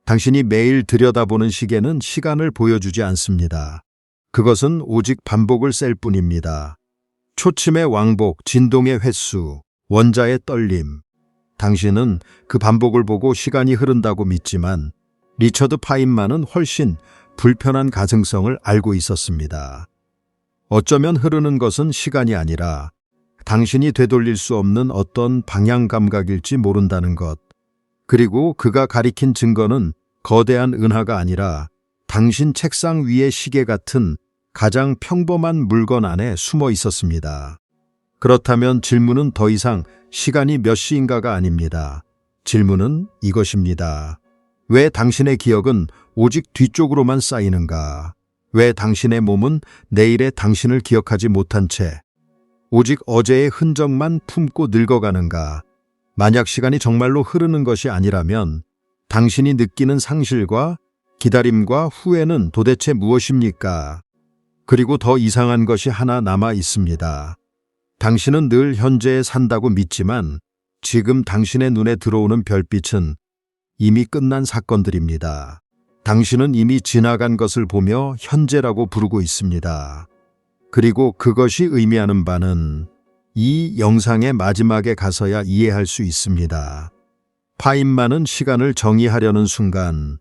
당신이 매일 들여다보는 시계는 시간을 보여주지 않습니다. 그것은 오직 반복을 셀 뿐입니다. 초침의 왕복, 진동의 횟수, 원자의 떨림. 당신은 그 반복을 보고 시간이 흐른다고 믿지만 리처드 파인만은 훨씬 불편한 가능성을 알고 있었습니다. 어쩌면 흐르는 것은 시간이 아니라 당신이 되돌릴 수 없는 어떤 방향 감각일지 모른다는 것. 그리고 그가 가리킨 증거는 거대한 은하가 아니라 당신 책상 위의 시계 같은 가장 평범한 물건 안에 숨어 있었습니다. 그렇다면 질문은 더 이상 시간이 몇 시인가가 아닙니다. 질문은 이것입니다. 왜 당신의 기억은 오직 뒤쪽으로만 쌓이는가? 왜 당신의 몸은 내일의 당신을 기억하지 못한 채 오직 어제의 흔적만 품고 늙어가는가? 만약 시간이 정말로 흐르는 것이 아니라면 당신이 느끼는 상실과 기다림과 후회는 도대체 무엇입니까? 그리고 더 이상한 것이 하나 남아 있습니다. 당신은 늘 현재에 산다고 믿지만 지금 당신의 눈에 들어오는 별빛은 이미 끝난 사건들입니다. 당신은 이미 지나간 것을 보며 현재라고 부르고 있습니다. 그리고 그것이 의미하는 바는 이 영상의 마지막에 가서야 이해할 수 있습니다. 파인만은 시간을 정의하려는 순간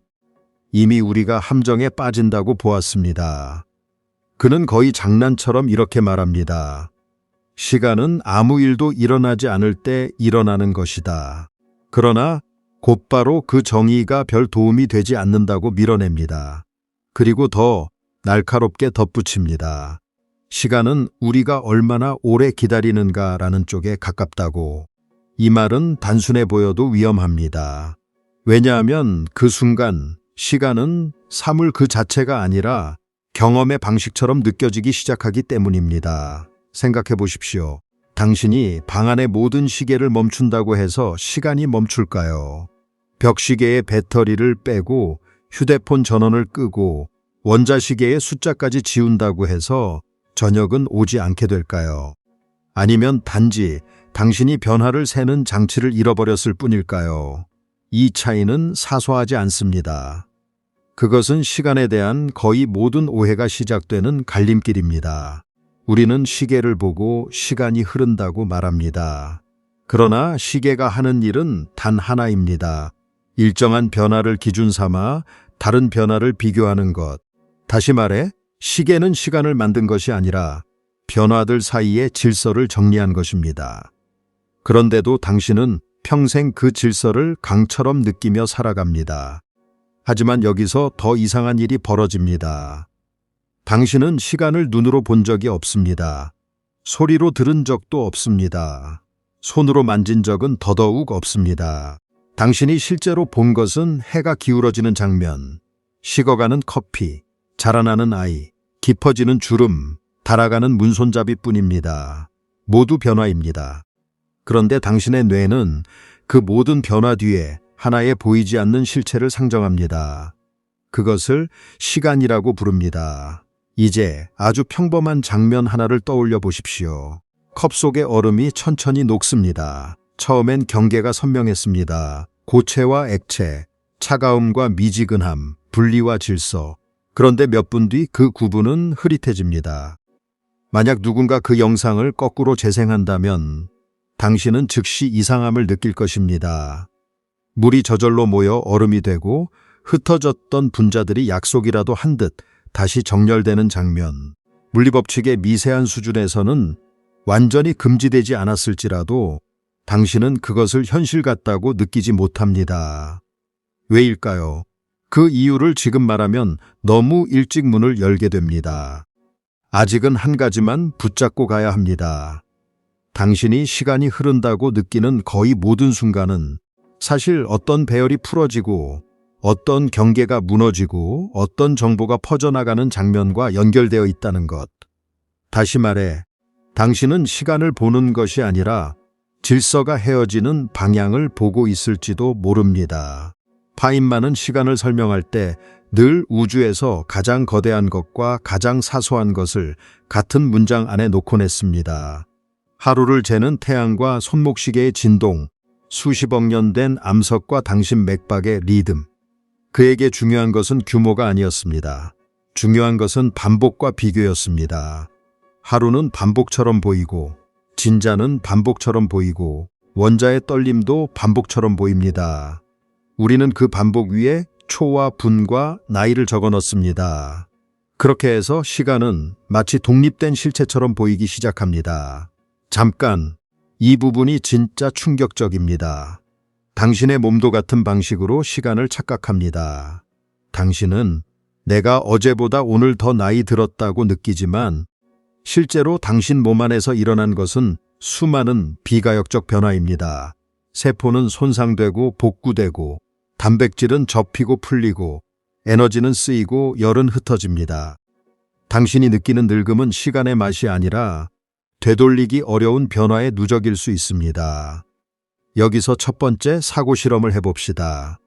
이미 우리가 함정에 빠진다고 보았습니다. 그는 거의 장난처럼 이렇게 말합니다. 시간은 아무 일도 일어나지 않을 때 일어나는 것이다. 그러나 곧바로 그 정의가 별 도움이 되지 않는다고 밀어냅니다. 그리고 더 날카롭게 덧붙입니다. 시간은 우리가 얼마나 오래 기다리는가라는 쪽에 가깝다고. 이 말은 단순해 보여도 위험합니다. 왜냐하면 그 순간 시간은 사물 그 자체가 아니라 경험의 방식처럼 느껴지기 시작하기 때문입니다. 생각해 보십시오. 당신이 방 안의 모든 시계를 멈춘다고 해서 시간이 멈출까요? 벽시계의 배터리를 빼고 휴대폰 전원을 끄고 원자시계의 숫자까지 지운다고 해서 저녁은 오지 않게 될까요? 아니면 단지 당신이 변화를 세는 장치를 잃어버렸을 뿐일까요? 이 차이는 사소하지 않습니다. 그것은 시간에 대한 거의 모든 오해가 시작되는 갈림길입니다. 우리는 시계를 보고 시간이 흐른다고 말합니다. 그러나 시계가 하는 일은 단 하나입니다. 일정한 변화를 기준 삼아 다른 변화를 비교하는 것. 다시 말해, 시계는 시간을 만든 것이 아니라 변화들 사이의 질서를 정리한 것입니다. 그런데도 당신은 평생 그 질서를 강처럼 느끼며 살아갑니다. 하지만 여기서 더 이상한 일이 벌어집니다. 당신은 시간을 눈으로 본 적이 없습니다. 소리로 들은 적도 없습니다. 손으로 만진 적은 더더욱 없습니다. 당신이 실제로 본 것은 해가 기울어지는 장면, 식어가는 커피, 자라나는 아이, 깊어지는 주름, 달아가는 문손잡이뿐입니다. 모두 변화입니다. 그런데 당신의 뇌는 그 모든 변화 뒤에 하나의 보이지 않는 실체를 상정합니다. 그것을 시간이라고 부릅니다. 이제 아주 평범한 장면 하나를 떠올려 보십시오. 컵 속의 얼음이 천천히 녹습니다. 처음엔 경계가 선명했습니다. 고체와 액체, 차가움과 미지근함, 분리와 질서. 그런데 몇 분 뒤 그 구분은 흐릿해집니다. 만약 누군가 그 영상을 거꾸로 재생한다면 당신은 즉시 이상함을 느낄 것입니다. 물이 저절로 모여 얼음이 되고 흩어졌던 분자들이 약속이라도 한 듯 다시 정렬되는 장면. 물리법칙의 미세한 수준에서는 완전히 금지되지 않았을지라도 당신은 그것을 현실 같다고 느끼지 못합니다. 왜일까요? 그 이유를 지금 말하면 너무 일찍 문을 열게 됩니다. 아직은 한 가지만 붙잡고 가야 합니다. 당신이 시간이 흐른다고 느끼는 거의 모든 순간은 사실 어떤 배열이 풀어지고 어떤 경계가 무너지고 어떤 정보가 퍼져나가는 장면과 연결되어 있다는 것. 다시 말해, 당신은 시간을 보는 것이 아니라 질서가 헤어지는 방향을 보고 있을지도 모릅니다. 파인만은 시간을 설명할 때 늘 우주에서 가장 거대한 것과 가장 사소한 것을 같은 문장 안에 놓곤 했습니다. 하루를 재는 태양과 손목시계의 진동, 수십억 년 된 암석과 당신 맥박의 리듬. 그에게 중요한 것은 규모가 아니었습니다. 중요한 것은 반복과 비교였습니다. 하루는 반복처럼 보이고, 진자는 반복처럼 보이고, 원자의 떨림도 반복처럼 보입니다. 우리는 그 반복 위에 초와 분과 나이를 적어 넣습니다. 그렇게 해서 시간은 마치 독립된 실체처럼 보이기 시작합니다. 잠깐, 이 부분이 진짜 충격적입니다. 당신의 몸도 같은 방식으로 시간을 착각합니다. 당신은 내가 어제보다 오늘 더 나이 들었다고 느끼지만 실제로 당신 몸 안에서 일어난 것은 수많은 비가역적 변화입니다. 세포는 손상되고 복구되고 단백질은 접히고 풀리고 에너지는 쓰이고 열은 흩어집니다. 당신이 느끼는 늙음은 시간의 맛이 아니라 되돌리기 어려운 변화의 누적일 수 있습니다. 여기서 첫 번째 사고 실험을 해봅시다.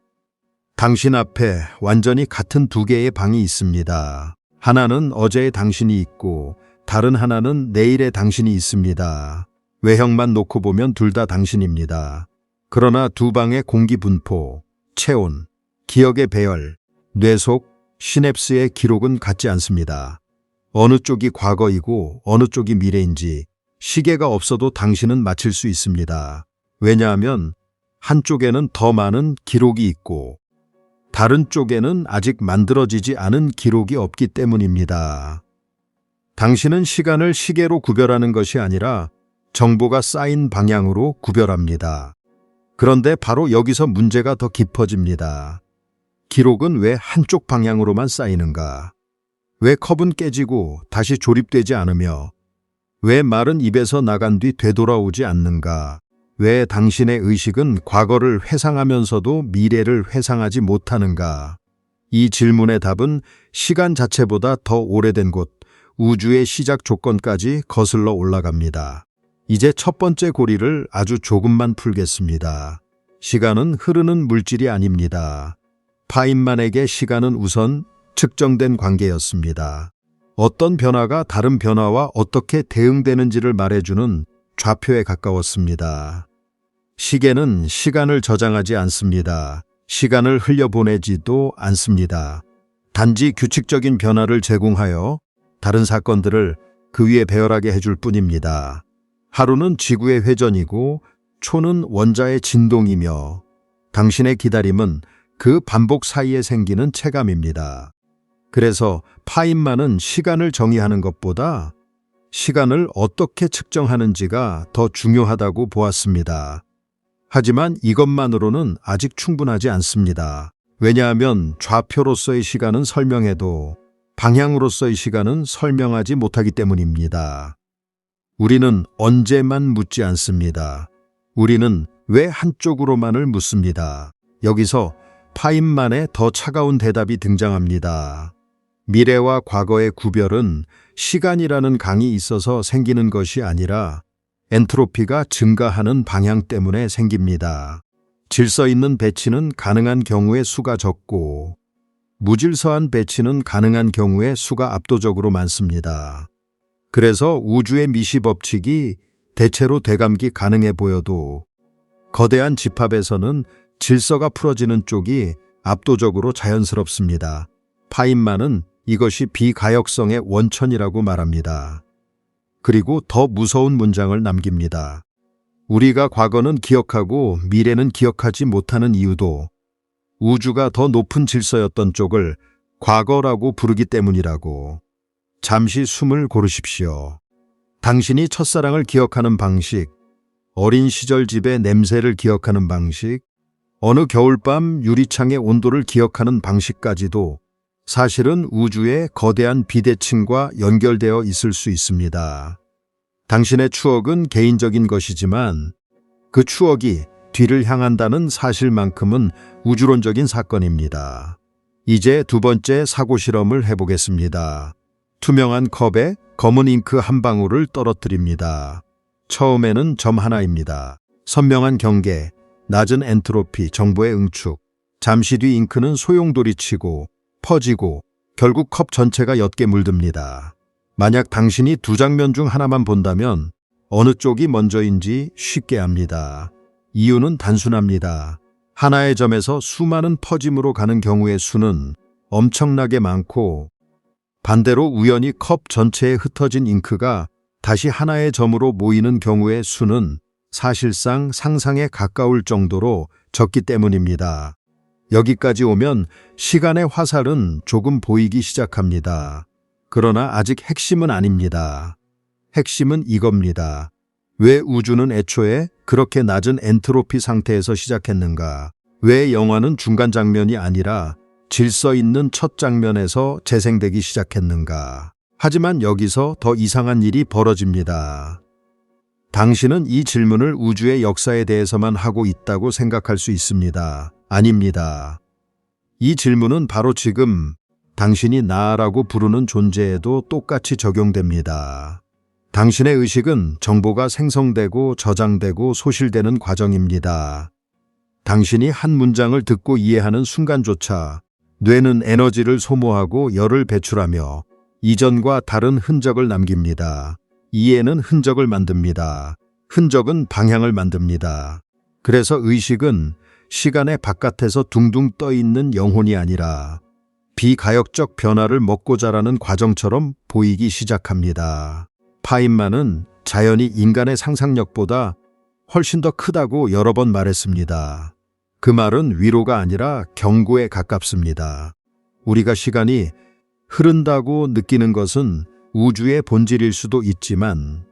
당신 앞에 완전히 같은 두 개의 방이 있습니다. 하나는 어제의 당신이 있고 다른 하나는 내일의 당신이 있습니다. 외형만 놓고 보면 둘 다 당신입니다. 그러나 두 방의 공기 분포, 체온, 기억의 배열, 뇌속, 시냅스의 기록은 같지 않습니다. 어느 쪽이 과거이고 어느 쪽이 미래인지 시계가 없어도 당신은 맞힐 수 있습니다. 왜냐하면 한쪽에는 더 많은 기록이 있고 다른 쪽에는 아직 만들어지지 않은 기록이 없기 때문입니다. 당신은 시간을 시계로 구별하는 것이 아니라 정보가 쌓인 방향으로 구별합니다. 그런데 바로 여기서 문제가 더 깊어집니다. 기록은 왜 한쪽 방향으로만 쌓이는가? 왜 컵은 깨지고 다시 조립되지 않으며 왜 말은 입에서 나간 뒤 되돌아오지 않는가? 왜 당신의 의식은 과거를 회상하면서도 미래를 회상하지 못하는가? 이 질문의 답은 시간 자체보다 더 오래된 곳, 우주의 시작 조건까지 거슬러 올라갑니다. 이제 첫 번째 고리를 아주 조금만 풀겠습니다. 시간은 흐르는 물질이 아닙니다. 파인만에게 시간은 우선 측정된 관계였습니다. 어떤 변화가 다른 변화와 어떻게 대응되는지를 말해주는 좌표에 가까웠습니다. 시계는 시간을 저장하지 않습니다. 시간을 흘려보내지도 않습니다. 단지 규칙적인 변화를 제공하여 다른 사건들을 그 위에 배열하게 해줄 뿐입니다. 하루는 지구의 회전이고 초는 원자의 진동이며 당신의 기다림은 그 반복 사이에 생기는 체감입니다. 그래서 파인만은 시간을 정의하는 것보다 시간을 어떻게 측정하는지가 더 중요하다고 보았습니다. 하지만 이것만으로는 아직 충분하지 않습니다. 왜냐하면 좌표로서의 시간은 설명해도 방향으로서의 시간은 설명하지 못하기 때문입니다. 우리는 언제만 묻지 않습니다. 우리는 왜 한쪽으로만을 묻습니다. 여기서 파인만의 더 차가운 대답이 등장합니다. 미래와 과거의 구별은 시간이라는 강이 있어서 생기는 것이 아니라 엔트로피가 증가하는 방향 때문에 생깁니다. 질서 있는 배치는 가능한 경우의 수가 적고 무질서한 배치는 가능한 경우의 수가 압도적으로 많습니다. 그래서 우주의 미시 법칙이 대체로 되감기 가능해 보여도 거대한 집합에서는 질서가 풀어지는 쪽이 압도적으로 자연스럽습니다. 파인만은 이것이 비가역성의 원천이라고 말합니다. 그리고 더 무서운 문장을 남깁니다. 우리가 과거는 기억하고 미래는 기억하지 못하는 이유도 우주가 더 높은 질서였던 쪽을 과거라고 부르기 때문이라고. 잠시 숨을 고르십시오. 당신이 첫사랑을 기억하는 방식, 어린 시절 집의 냄새를 기억하는 방식, 어느 겨울밤 유리창의 온도를 기억하는 방식까지도 사실은 우주의 거대한 비대칭과 연결되어 있을 수 있습니다. 당신의 추억은 개인적인 것이지만 그 추억이 뒤를 향한다는 사실만큼은 우주론적인 사건입니다. 이제 두 번째 사고 실험을 해보겠습니다. 투명한 컵에 검은 잉크 한 방울을 떨어뜨립니다. 처음에는 점 하나입니다. 선명한 경계, 낮은 엔트로피, 정보의 응축. 잠시 뒤 잉크는 소용돌이치고 퍼지고 결국 컵 전체가 옅게 물듭니다. 만약 당신이 두 장면 중 하나만 본다면 어느 쪽이 먼저인지 쉽게 압니다. 이유는 단순합니다. 하나의 점에서 수많은 퍼짐으로 가는 경우의 수는 엄청나게 많고, 반대로 우연히 컵 전체에 흩어진 잉크가 다시 하나의 점으로 모이는 경우의 수는 사실상 상상에 가까울 정도로 적기 때문입니다. 여기까지 오면 시간의 화살은 조금 보이기 시작합니다. 그러나 아직 핵심은 아닙니다. 핵심은 이겁니다. 왜 우주는 애초에 그렇게 낮은 엔트로피 상태에서 시작했는가? 왜 영화는 중간 장면이 아니라 질서 있는 첫 장면에서 재생되기 시작했는가? 하지만 여기서 더 이상한 일이 벌어집니다. 당신은 이 질문을 우주의 역사에 대해서만 하고 있다고 생각할 수 있습니다. 아닙니다. 이 질문은 바로 지금 당신이 나라고 부르는 존재에도 똑같이 적용됩니다. 당신의 의식은 정보가 생성되고 저장되고 소실되는 과정입니다. 당신이 한 문장을 듣고 이해하는 순간조차 뇌는 에너지를 소모하고 열을 배출하며 이전과 다른 흔적을 남깁니다. 이해는 흔적을 만듭니다. 흔적은 방향을 만듭니다. 그래서 의식은 시간의 바깥에서 둥둥 떠 있는 영혼이 아니라 비가역적 변화를 먹고 자라는 과정처럼 보이기 시작합니다. 파인만은 자연이 인간의 상상력보다 훨씬 더 크다고 여러 번 말했습니다. 그 말은 위로가 아니라 경고에 가깝습니다. 우리가 시간이 흐른다고 느끼는 것은 우주의 본질일 수도 있지만,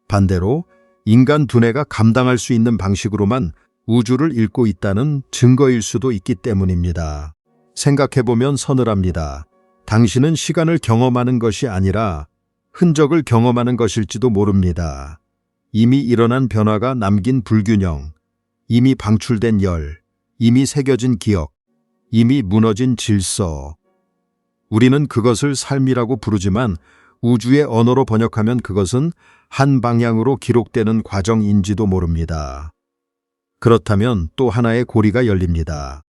반대로 인간 두뇌가 감당할 수 있는 방식으로만 우주를 읽고 있다는 증거일 수도 있기 때문입니다. 생각해보면 서늘합니다. 당신은 시간을 경험하는 것이 아니라 흔적을 경험하는 것일지도 모릅니다. 이미 일어난 변화가 남긴 불균형, 이미 방출된 열, 이미 새겨진 기억, 이미 무너진 질서. 우리는 그것을 삶이라고 부르지만 우주의 언어로 번역하면 그것은 한 방향으로 기록되는 과정인지도 모릅니다. 그렇다면 또 하나의 고리가 열립니다.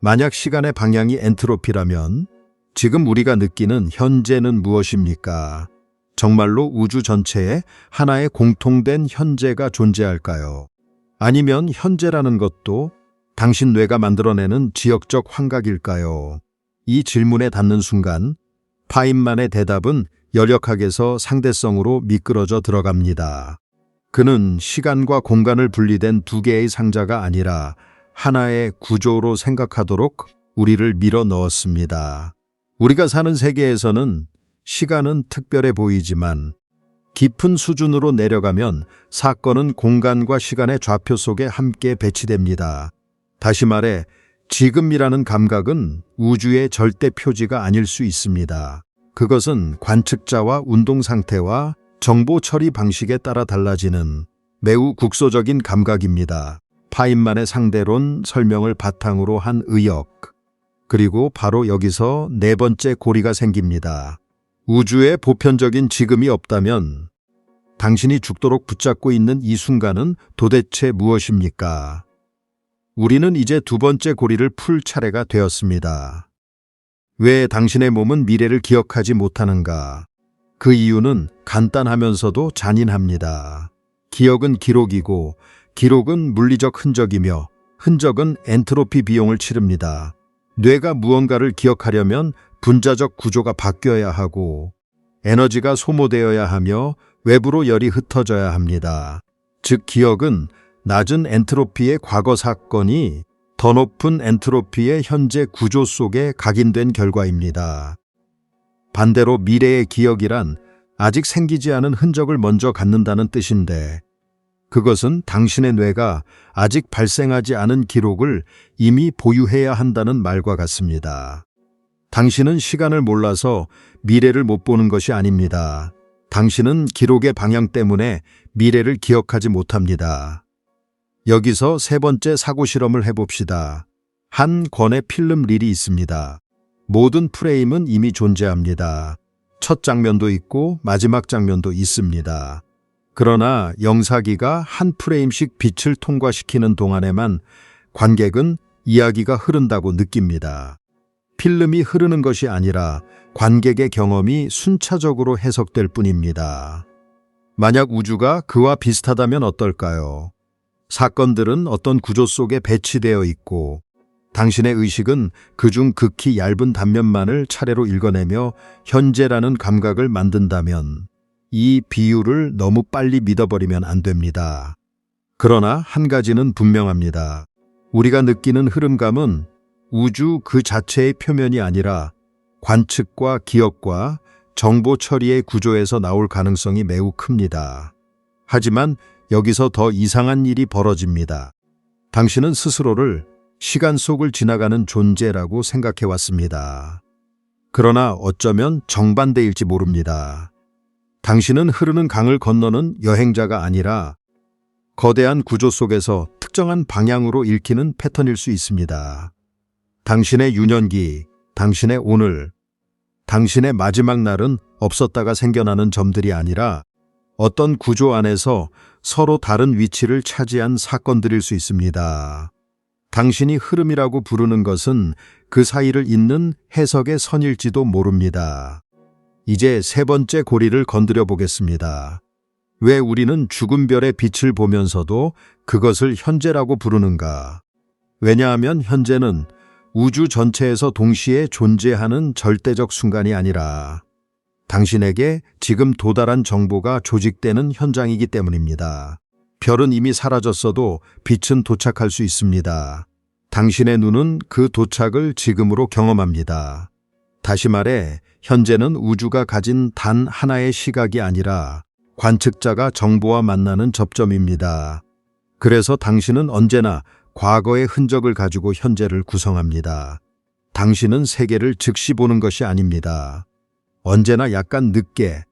만약 시간의 방향이 엔트로피라면 지금 우리가 느끼는 현재는 무엇입니까? 정말로 우주 전체에 하나의 공통된 현재가 존재할까요? 아니면 현재라는 것도 당신 뇌가 만들어내는 지역적 환각일까요? 이 질문에 닿는 순간 파인만의 대답은 열역학에서 상대성으로 미끄러져 들어갑니다. 그는 시간과 공간을 분리된 두 개의 상자가 아니라 하나의 구조로 생각하도록 우리를 밀어 넣었습니다. 우리가 사는 세계에서는 시간은 특별해 보이지만 깊은 수준으로 내려가면 사건은 공간과 시간의 좌표 속에 함께 배치됩니다. 다시 말해 지금이라는 감각은 우주의 절대 표지가 아닐 수 있습니다. 그것은 관측자와 운동 상태와 정보 처리 방식에 따라 달라지는 매우 국소적인 감각입니다. 파인만의 상대론 설명을 바탕으로 한 의역. 그리고 바로 여기서 네 번째 고리가 생깁니다. 우주에 보편적인 지금이 없다면 당신이 죽도록 붙잡고 있는 이 순간은 도대체 무엇입니까? 우리는 이제 두 번째 고리를 풀 차례가 되었습니다. 왜 당신의 몸은 미래를 기억하지 못하는가? 그 이유는 간단하면서도 잔인합니다. 기억은 기록이고 기록은 물리적 흔적이며 흔적은 엔트로피 비용을 치릅니다. 뇌가 무언가를 기억하려면 분자적 구조가 바뀌어야 하고 에너지가 소모되어야 하며 외부로 열이 흩어져야 합니다. 즉 기억은 낮은 엔트로피의 과거 사건이 더 높은 엔트로피의 현재 구조 속에 각인된 결과입니다. 반대로 미래의 기억이란 아직 생기지 않은 흔적을 먼저 갖는다는 뜻인데, 그것은 당신의 뇌가 아직 발생하지 않은 기록을 이미 보유해야 한다는 말과 같습니다. 당신은 시간을 몰라서 미래를 못 보는 것이 아닙니다. 당신은 기록의 방향 때문에 미래를 기억하지 못합니다. 여기서 세 번째 사고 실험을 해봅시다. 한 권의 필름 릴이 있습니다. 모든 프레임은 이미 존재합니다. 첫 장면도 있고 마지막 장면도 있습니다. 그러나 영사기가 한 프레임씩 빛을 통과시키는 동안에만 관객은 이야기가 흐른다고 느낍니다. 필름이 흐르는 것이 아니라 관객의 경험이 순차적으로 해석될 뿐입니다. 만약 우주가 그와 비슷하다면 어떨까요? 사건들은 어떤 구조 속에 배치되어 있고 당신의 의식은 그중 극히 얇은 단면만을 차례로 읽어내며 현재라는 감각을 만든다면 이 비유를 너무 빨리 믿어버리면 안 됩니다. 그러나 한 가지는 분명합니다. 우리가 느끼는 흐름감은 우주 그 자체의 표면이 아니라 관측과 기억과 정보 처리의 구조에서 나올 가능성이 매우 큽니다. 하지만 여기서 더 이상한 일이 벌어집니다. 당신은 스스로를 시간 속을 지나가는 존재라고 생각해 왔습니다. 그러나 어쩌면 정반대일지 모릅니다. 당신은 흐르는 강을 건너는 여행자가 아니라 거대한 구조 속에서 특정한 방향으로 읽히는 패턴일 수 있습니다. 당신의 유년기, 당신의 오늘, 당신의 마지막 날은 없었다가 생겨나는 점들이 아니라 어떤 구조 안에서 서로 다른 위치를 차지한 사건들일 수 있습니다. 당신이 흐름이라고 부르는 것은 그 사이를 잇는 해석의 선일지도 모릅니다. 이제 세 번째 고리를 건드려 보겠습니다. 왜 우리는 죽은 별의 빛을 보면서도 그것을 현재라고 부르는가? 왜냐하면 현재는 우주 전체에서 동시에 존재하는 절대적 순간이 아니라 당신에게 지금 도달한 정보가 조직되는 현장이기 때문입니다. 별은 이미 사라졌어도 빛은 도착할 수 있습니다. 당신의 눈은 그 도착을 지금으로 경험합니다. 다시 말해, 현재는 우주가 가진 단 하나의 시각이 아니라 관측자가 정보와 만나는 접점입니다. 그래서 당신은 언제나 과거의 흔적을 가지고 현재를 구성합니다. 당신은 세계를 즉시 보는 것이 아닙니다. 언제나 약간 늦게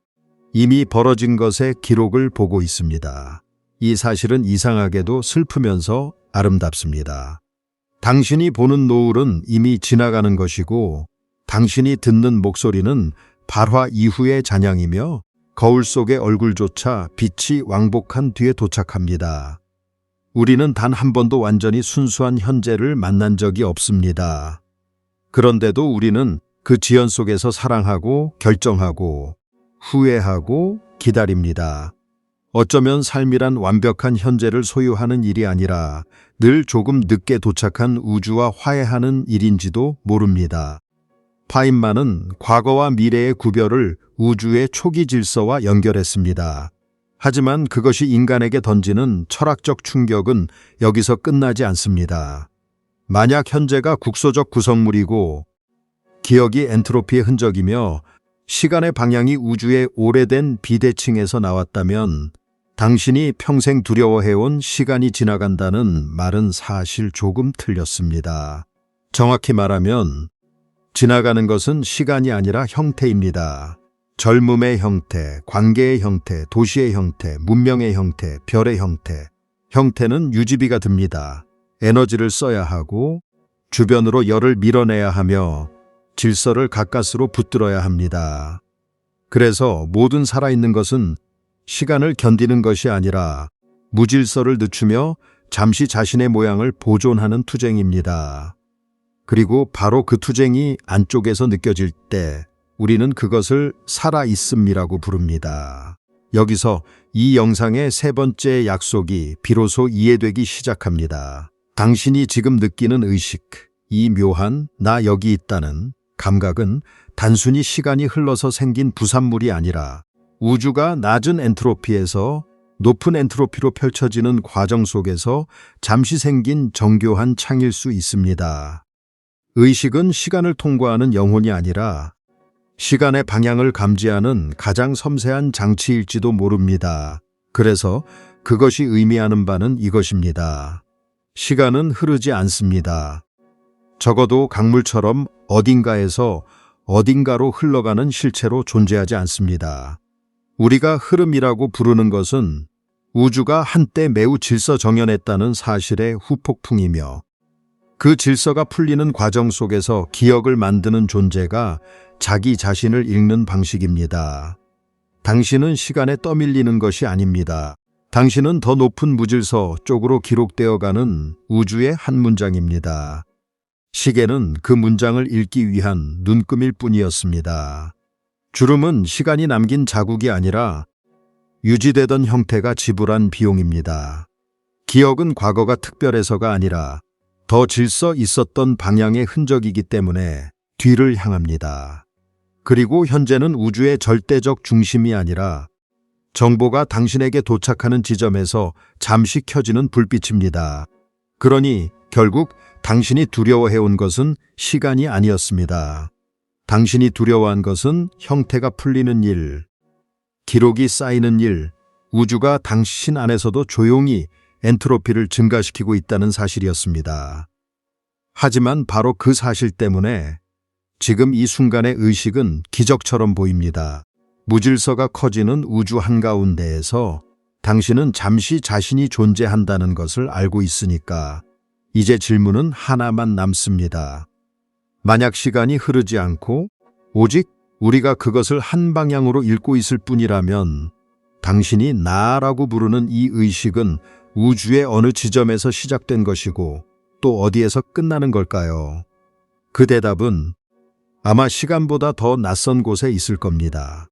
이미 벌어진 것의 기록을 보고 있습니다. 이 사실은 이상하게도 슬프면서 아름답습니다. 당신이 보는 노을은 이미 지나가는 것이고 당신이 듣는 목소리는 발화 이후의 잔향이며 거울 속의 얼굴조차 빛이 왕복한 뒤에 도착합니다. 우리는 단 한 번도 완전히 순수한 현재를 만난 적이 없습니다. 그런데도 우리는 그 지연 속에서 사랑하고 결정하고 후회하고 기다립니다. 어쩌면 삶이란 완벽한 현재를 소유하는 일이 아니라 늘 조금 늦게 도착한 우주와 화해하는 일인지도 모릅니다. 파인만은 과거와 미래의 구별을 우주의 초기 질서와 연결했습니다. 하지만 그것이 인간에게 던지는 철학적 충격은 여기서 끝나지 않습니다. 만약 현재가 국소적 구성물이고 기억이 엔트로피의 흔적이며 시간의 방향이 우주의 오래된 비대칭에서 나왔다면 당신이 평생 두려워해온 시간이 지나간다는 말은 사실 조금 틀렸습니다. 정확히 말하면 지나가는 것은 시간이 아니라 형태입니다. 젊음의 형태, 관계의 형태, 도시의 형태, 문명의 형태, 별의 형태. 형태는 유지비가 듭니다. 에너지를 써야 하고 주변으로 열을 밀어내야 하며 질서를 가까스로 붙들어야 합니다. 그래서 모든 살아있는 것은 시간을 견디는 것이 아니라 무질서를 늦추며 잠시 자신의 모양을 보존하는 투쟁입니다. 그리고 바로 그 투쟁이 안쪽에서 느껴질 때 우리는 그것을 살아있음이라고 부릅니다. 여기서 이 영상의 세 번째 약속이 비로소 이해되기 시작합니다. 당신이 지금 느끼는 의식, 이 묘한 나 여기 있다는 감각은 단순히 시간이 흘러서 생긴 부산물이 아니라 우주가 낮은 엔트로피에서 높은 엔트로피로 펼쳐지는 과정 속에서 잠시 생긴 정교한 창일 수 있습니다. 의식은 시간을 통과하는 영혼이 아니라 시간의 방향을 감지하는 가장 섬세한 장치일지도 모릅니다. 그래서 그것이 의미하는 바는 이것입니다. 시간은 흐르지 않습니다. 적어도 강물처럼 어딘가에서 어딘가로 흘러가는 실체로 존재하지 않습니다. 우리가 흐름이라고 부르는 것은 우주가 한때 매우 질서정연했다는 사실의 후폭풍이며 그 질서가 풀리는 과정 속에서 기억을 만드는 존재가 자기 자신을 읽는 방식입니다. 당신은 시간에 떠밀리는 것이 아닙니다. 당신은 더 높은 무질서 쪽으로 기록되어가는 우주의 한 문장입니다. 시계는 그 문장을 읽기 위한 눈금일 뿐이었습니다. 주름은 시간이 남긴 자국이 아니라 유지되던 형태가 지불한 비용입니다. 기억은 과거가 특별해서가 아니라 더 질서 있었던 방향의 흔적이기 때문에 뒤를 향합니다. 그리고 현재는 우주의 절대적 중심이 아니라 정보가 당신에게 도착하는 지점에서 잠시 켜지는 불빛입니다. 그러니 결국 당신이 두려워해온 것은 시간이 아니었습니다. 당신이 두려워한 것은 형태가 풀리는 일, 기록이 쌓이는 일, 우주가 당신 안에서도 조용히 엔트로피를 증가시키고 있다는 사실이었습니다. 하지만 바로 그 사실 때문에 지금 이 순간의 의식은 기적처럼 보입니다. 무질서가 커지는 우주 한가운데에서 당신은 잠시 자신이 존재한다는 것을 알고 있으니까 이제 질문은 하나만 남습니다. 만약 시간이 흐르지 않고 오직 우리가 그것을 한 방향으로 읽고 있을 뿐이라면 당신이 나라고 부르는 이 의식은 우주의 어느 지점에서 시작된 것이고 또 어디에서 끝나는 걸까요? 그 대답은 아마 시간보다 더 낯선 곳에 있을 겁니다.